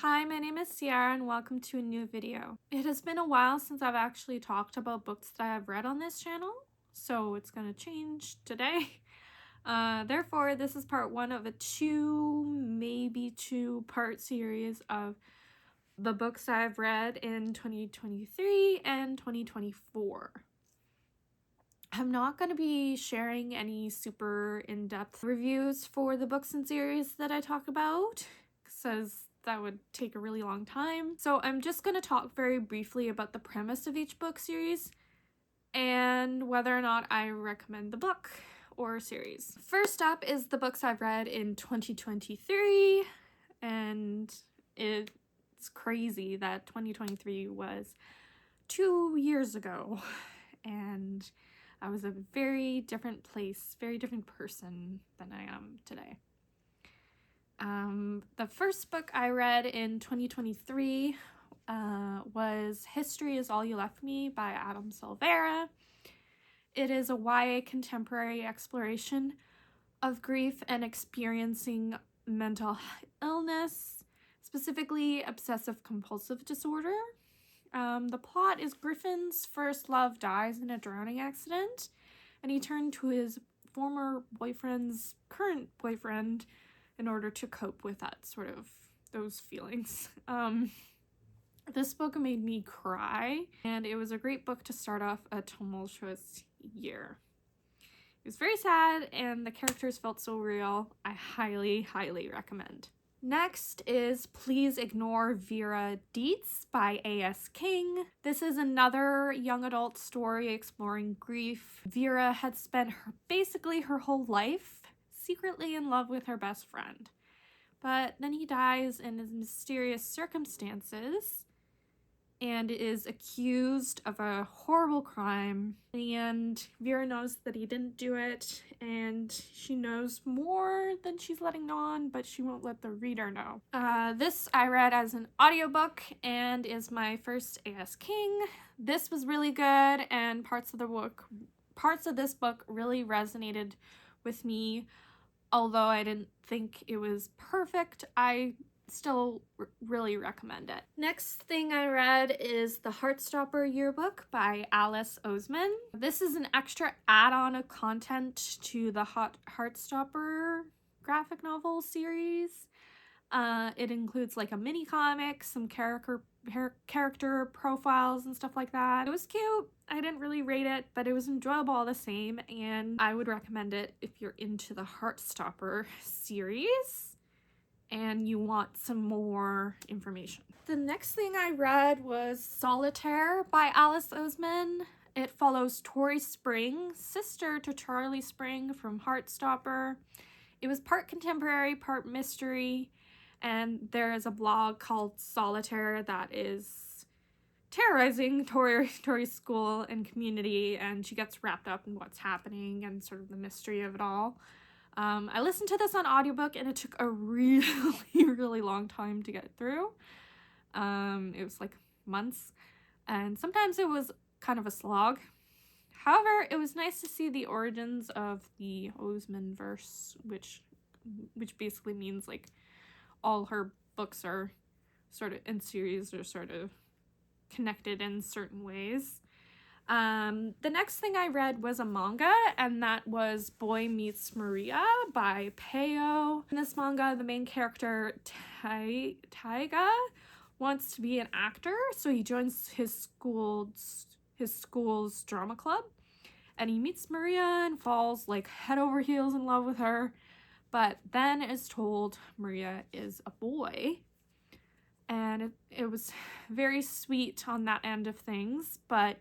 Hi, my name is Ceara and welcome to a new video. It has been a while since I've actually talked about books that I have read on this channel, so it's going to change today. Therefore, this is part one of a maybe two-part series of the books I've read in 2023 and 2024. I'm not going to be sharing any super in-depth reviews for the books and series that I talk about, because that would take a really long time. So I'm just going to talk very briefly about the premise of each book series and whether or not I recommend the book or series. First up is the books I've read in 2023, and it's crazy that 2023 was 2 years ago, and I was a very different place, very different person than I am today. The first book I read in 2023 was History Is All You Left Me by Adam Silvera. It is a YA contemporary exploration of grief and experiencing mental illness, specifically obsessive compulsive disorder. The plot is Griffin's first love dies in a drowning accident, and he turned to his former boyfriend's current boyfriend in order to cope with those feelings. This book made me cry, and it was a great book to start off a tumultuous year. It was very sad, and the characters felt so real. I highly, highly recommend. Next is Please Ignore Vera Dietz by A.S. King. This is another young adult story exploring grief. Vera had spent basically her whole life secretly in love with her best friend, but then he dies in mysterious circumstances and is accused of a horrible crime, and Vera knows that he didn't do it, and she knows more than she's letting on, but she won't let the reader know. This I read as an audiobook and is my first A.S. King. This was really good, and parts of this book really resonated with me. Although I didn't think it was perfect, I still really recommend it. Next thing I read is the Heartstopper Yearbook by Alice Oseman. This is an extra add-on of content to the Heartstopper graphic novel series. It includes like a mini comic, some character profiles and stuff like that. It was cute. I didn't really rate it, but it was enjoyable all the same, and I would recommend it if you're into the Heartstopper series and you want some more information. The next thing I read was Solitaire by Alice Oseman. It follows Tori Spring, sister to Charlie Spring from Heartstopper. It was part contemporary, part mystery, and there is a blog called Solitaire that is terrorizing Tori's school and community, and she gets wrapped up in what's happening and sort of the mystery of it all. I listened to this on audiobook, and it took a really, really long time to get through. It was like months, and sometimes it was kind of a slog. However, it was nice to see the origins of the Oseman verse, which basically means like all her books are sort of in series or sort of connected in certain ways. The next thing I read was a manga, and that was Boy Meets Maria by Peyo. In this manga, the main character, Tagaq, wants to be an actor, so he joins his school's drama club, and he meets Maria and falls like head over heels in love with her, but then is told Maria is a boy. And it was very sweet on that end of things, but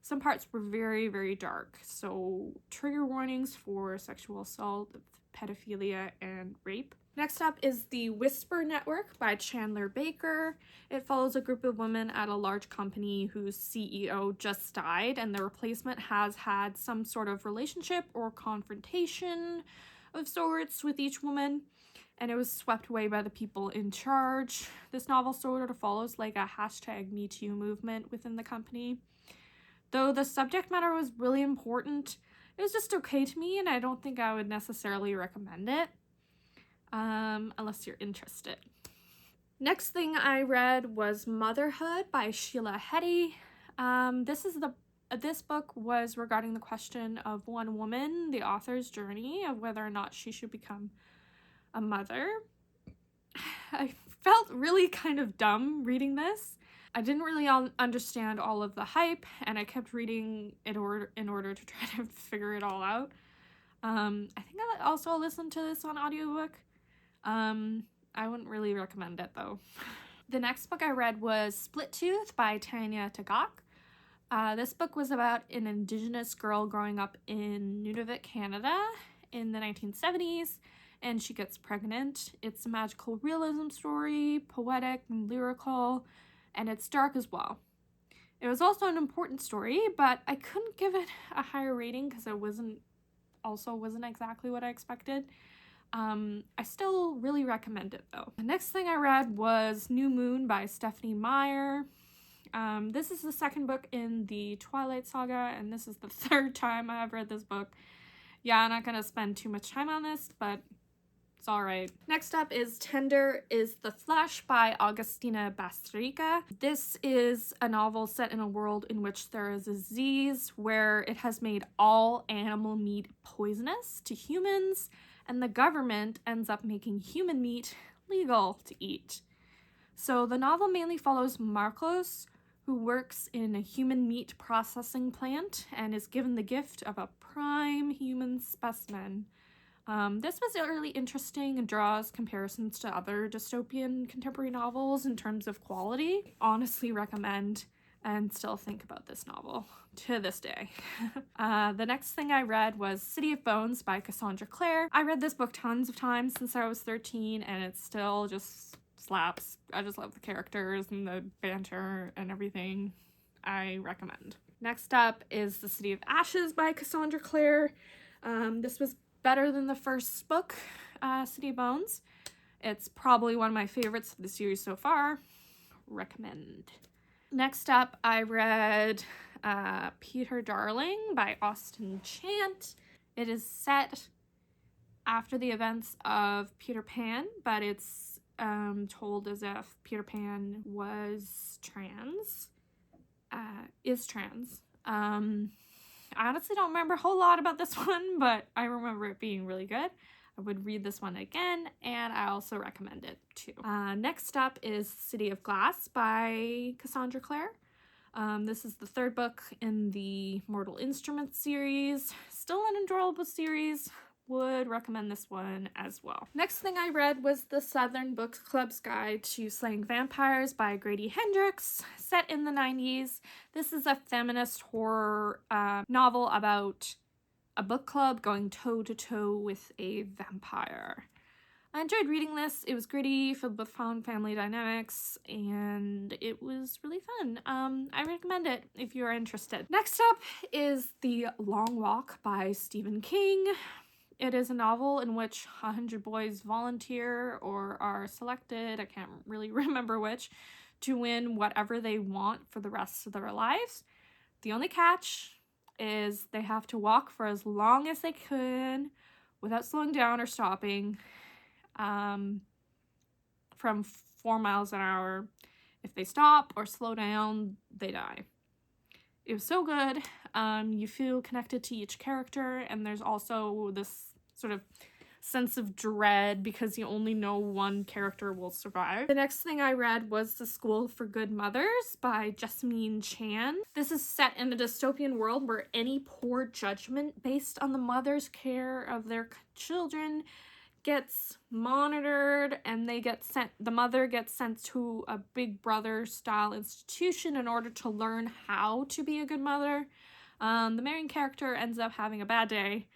some parts were very, very dark. So trigger warnings for sexual assault, pedophilia, and rape. Next up is The Whisper Network by Chandler Baker. It follows a group of women at a large company whose CEO just died, and the replacement has had some sort of relationship or confrontation of sorts with each woman, and it was swept away by the people in charge. This novel sort of follows like a #MeToo movement within the company. Though the subject matter was really important, it was just okay to me, and I don't think I would necessarily recommend it unless you're interested. Next thing I read was Motherhood by Sheila Heti. This book was regarding the question of one woman, the author's journey of whether or not she should become a mother. I felt really kind of dumb reading this. I didn't really understand all of the hype, and I kept reading in order to try to figure it all out. I think I also listened to this on audiobook. I wouldn't really recommend it though. The next book I read was Split Tooth by Tanya Tagaq. This book was about an Indigenous girl growing up in Nunavut, Canada in the 1970s, and she gets pregnant. It's a magical realism story, poetic and lyrical, and it's dark as well. It was also an important story, but I couldn't give it a higher rating because it wasn't exactly what I expected. I still really recommend it though. The next thing I read was New Moon by Stephenie Meyer. This is the second book in the Twilight Saga, and this is the third time I've read this book. Yeah, I'm not gonna spend too much time on this, but it's alright. Next up is Tender is the Flesh by Agustina Bazterrica. This is a novel set in a world in which there is a disease where it has made all animal meat poisonous to humans, and the government ends up making human meat legal to eat. So the novel mainly follows Marcos, who works in a human meat processing plant and is given the gift of a prime human specimen. This was really interesting and draws comparisons to other dystopian contemporary novels in terms of quality. Honestly recommend and still think about this novel to this day. The next thing I read was City of Bones by Cassandra Clare. I read this book tons of times since I was 13, and it still just slaps. I just love the characters and the banter and everything. I recommend. Next up is The City of Ashes by Cassandra Clare. This was better than the first book, City of Bones. It's probably one of my favorites of the series so far. Recommend. Next up, I read Peter Darling by Austin Chant. It is set after the events of Peter Pan, but it's told as if Peter Pan was trans. Is trans. I honestly don't remember a whole lot about this one, but I remember it being really good. I would read this one again, and I also recommend it too. Next up is City of Glass by Cassandra Clare. This is the third book in the Mortal Instruments series. Still an enjoyable series. Would recommend this one as well. Next thing I read was The Southern Book Club's Guide to Slaying Vampires by Grady Hendrix, set in the 90s. This is a feminist horror novel about a book club going toe-to-toe with a vampire. I enjoyed reading this. It was gritty, filled with fun family dynamics, and it was really fun. I recommend it if you're interested. Next up is The Long Walk by Stephen King. It is a novel in which 100 boys volunteer or are selected, I can't really remember which, to win whatever they want for the rest of their lives. The only catch is they have to walk for as long as they can without slowing down or stopping, from 4 miles an hour. If they stop or slow down, they die. It was so good. You feel connected to each character, and there's also this sort of sense of dread because you only know one character will survive. The next thing I read was The School for Good Mothers by Jessamine Chant. This is set in a dystopian world where any poor judgment based on the mother's care of their children gets monitored, and the mother gets sent to a Big Brother style institution in order to learn how to be a good mother. The main character ends up having a bad day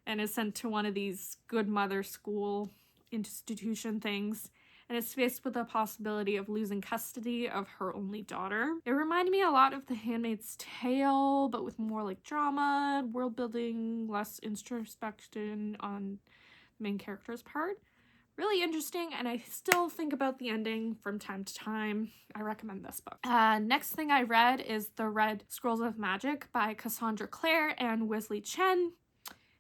and is sent to one of these good mother school institution things, and is faced with the possibility of losing custody of her only daughter. It reminded me a lot of The Handmaid's Tale, but with more like drama, world building, less introspection on the main character's part. Really interesting, and I still think about the ending from time to time. I recommend this book. Next thing I read is The Red Scrolls of Magic by Cassandra Clare and Wesley Chen.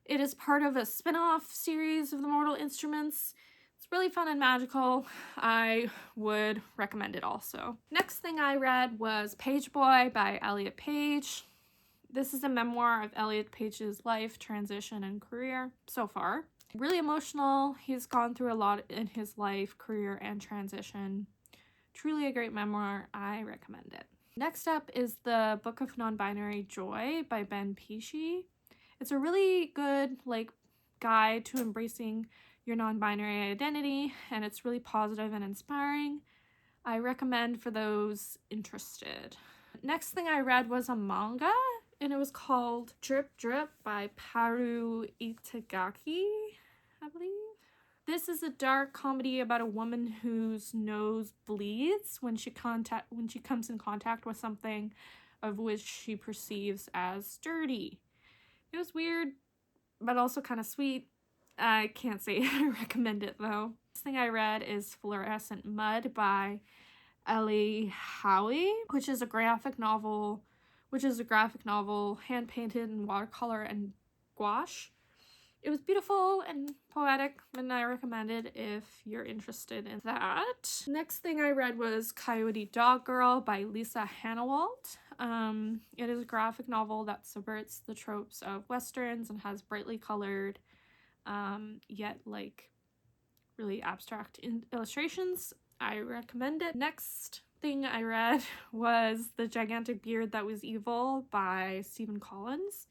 It is part of a spin-off series of the Mortal Instruments. It's It's really fun and magical. I would recommend it also. Next thing I read was Page Boy by Elliot Page. This is a memoir of Elliot Page's life, transition, and career so far. Really emotional. He's gone through a lot in his life, career, and transition. Truly a great memoir. I recommend it. Next up is the Book of Non-Binary Joy by Ben Pesci. It's a really good guide to embracing your non-binary identity, and it's really positive and inspiring. I recommend for those interested. Next thing I read was a manga, and it was called Drip Drip by Paru Itagaki, I believe. This is a dark comedy about a woman whose nose bleeds when she comes in contact with something of which she perceives as dirty. It was weird, but also kind of sweet. I can't say I recommend it though. Next thing I read is Fluorescent Mud by Ellie Howie, which is a graphic novel hand-painted in watercolor and gouache. It was beautiful and poetic, and I recommend it if you're interested in that. Next thing I read was Coyote Dog Girl by Lisa Hannawalt. It is a graphic novel that subverts the tropes of westerns and has brightly colored, yet really abstract illustrations. I recommend it. Next thing I read was The Gigantic Beard That Was Evil by Stephen Collins.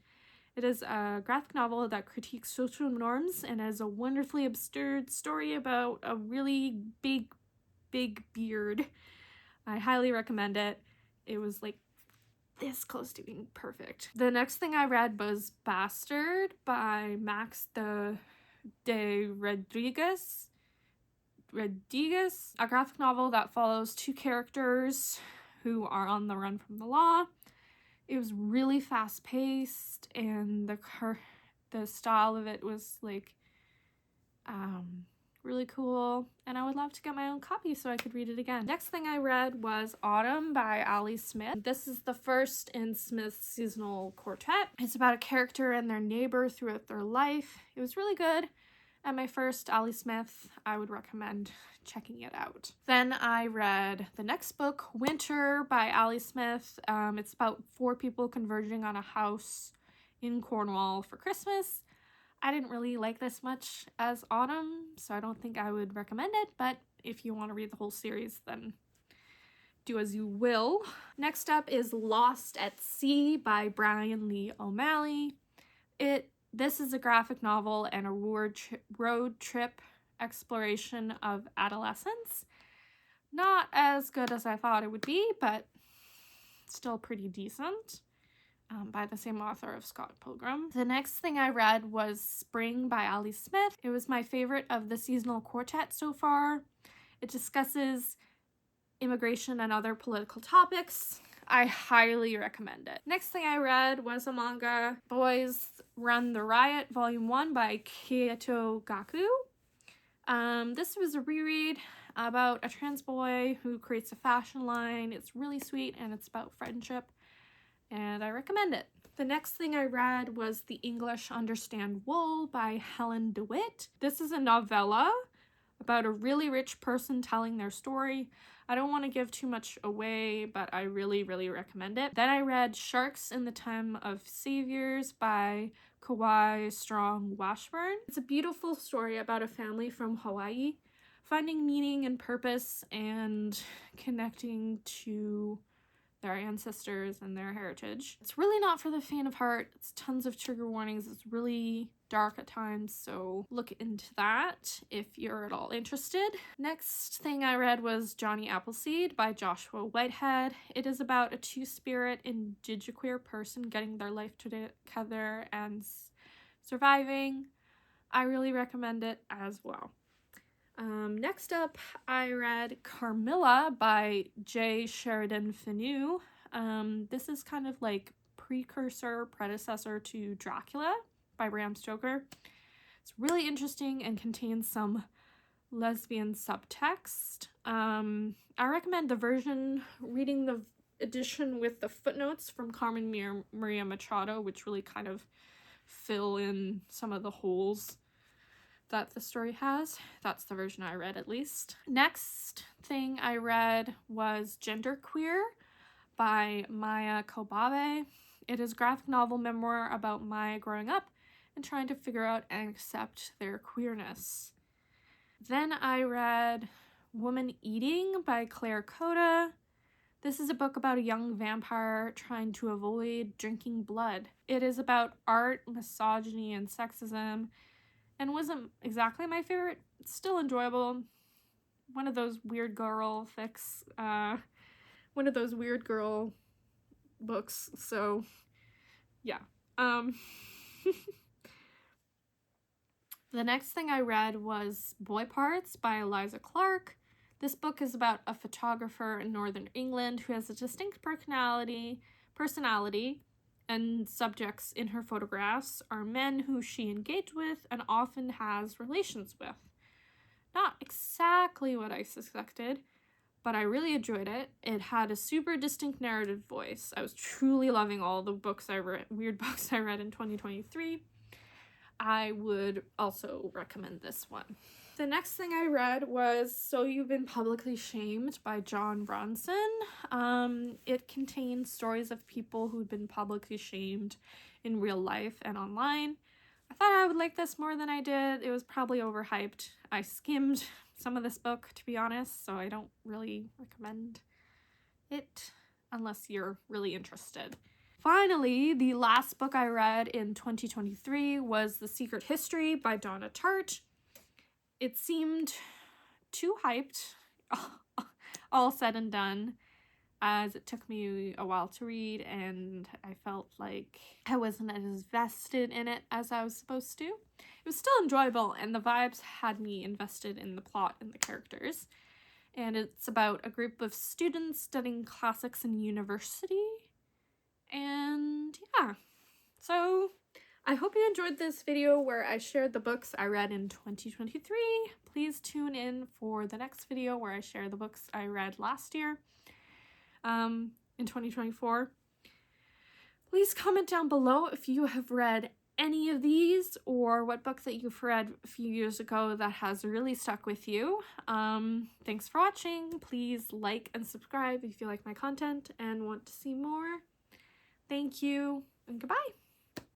It is a graphic novel that critiques social norms and is a wonderfully absurd story about a really big beard. I highly recommend it. It was this close to being perfect. The next thing I read was Bastard by Max de Rodriguez, a graphic novel that follows two characters who are on the run from the law. It was really fast-paced, and the style of it was really cool, and I would love to get my own copy so I could read it again. Next thing I read was Autumn by Ali Smith. This is the first in Smith's seasonal quartet. It's about a character and their neighbor throughout their life. It was really good. And my first Ali Smith, I would recommend checking it out. Then I read the next book, Winter by Ali Smith. It's about 4 people converging on a house in Cornwall for Christmas. I didn't really like this much as Autumn, so I don't think I would recommend it, but if you want to read the whole series, then do as you will. Next up is Lost at Sea by Brian Lee O'Malley. This is a graphic novel and a road trip exploration of adolescence. Not as good as I thought it would be, but still pretty decent. By the same author of Scott Pilgrim. The next thing I read was Spring by Ali Smith. It was my favorite of the seasonal quartet so far. It discusses immigration and other political topics. I highly recommend it. Next thing I read was a manga, Boys Run the Riot, Volume 1 by Kyoto Gaku. This was a reread about a trans boy who creates a fashion line. It's really sweet and it's about friendship, and I recommend it. The next thing I read was The English Understand Wool by Helen DeWitt. This is a novella about a really rich person telling their story. I don't want to give too much away, but I really, really recommend it. Then I read Sharks in the Time of Saviors by Kawai Strong Washburn. It's a beautiful story about a family from Hawaii finding meaning and purpose and connecting to their ancestors and their heritage. It's really not for the faint of heart. It's tons of trigger warnings. It's really dark at times, so look into that if you're at all interested. Next thing I read was Johnny Appleseed by Joshua Whitehead. It is about a two-spirit indigiqueer person getting their life together and surviving. I really recommend it as well. Next up, I read Carmilla by J. Sheridan Fanu. This is kind of like predecessor to Dracula by Bram Stoker. It's really interesting and contains some lesbian subtext. I recommend reading the edition with the footnotes from Carmen Maria Machado, which really kind of fill in some of the holes that the story has. That's the version I read, at least. Next thing I read was Genderqueer by Maya Kobabe. It is a graphic novel memoir about Maya growing up and trying to figure out and accept their queerness. Then I read Woman Eating by Clare Coda. This is a book about a young vampire trying to avoid drinking blood. It is about art, misogyny, and sexism, and wasn't exactly my favorite. It's still enjoyable. One of those weird girl fics, one of those weird girl books, so yeah. The next thing I read was Boy Parts by Eliza Clark. This book is about a photographer in Northern England who has a distinct personality, and subjects in her photographs are men who she engaged with and often has relations with. Not exactly what I suspected, but I really enjoyed it. It had a super distinct narrative voice. I was truly loving all the books I read, weird books I read in 2023. I would also recommend this one. The next thing I read was So You've Been Publicly Shamed by John Bronson. It contains stories of people who'd been publicly shamed in real life and online. I thought I would like this more than I did. It was probably overhyped. I skimmed some of this book, to be honest, so I don't really recommend it unless you're really interested. Finally, the last book I read in 2023 was The Secret History by Donna Tartt. It seemed too hyped, all said and done, as it took me a while to read, and I felt like I wasn't as vested in it as I was supposed to. It was still enjoyable, and the vibes had me invested in the plot and the characters. And it's about a group of students studying classics in university. And yeah, so I hope you enjoyed this video where I shared the books I read in 2023. Please tune in for the next video where I share the books I read last year in 2024. Please comment down below if you have read any of these or what book that you've read a few years ago that has really stuck with you. Thanks for watching. Please like and subscribe if you like my content and want to see more. Thank you and goodbye.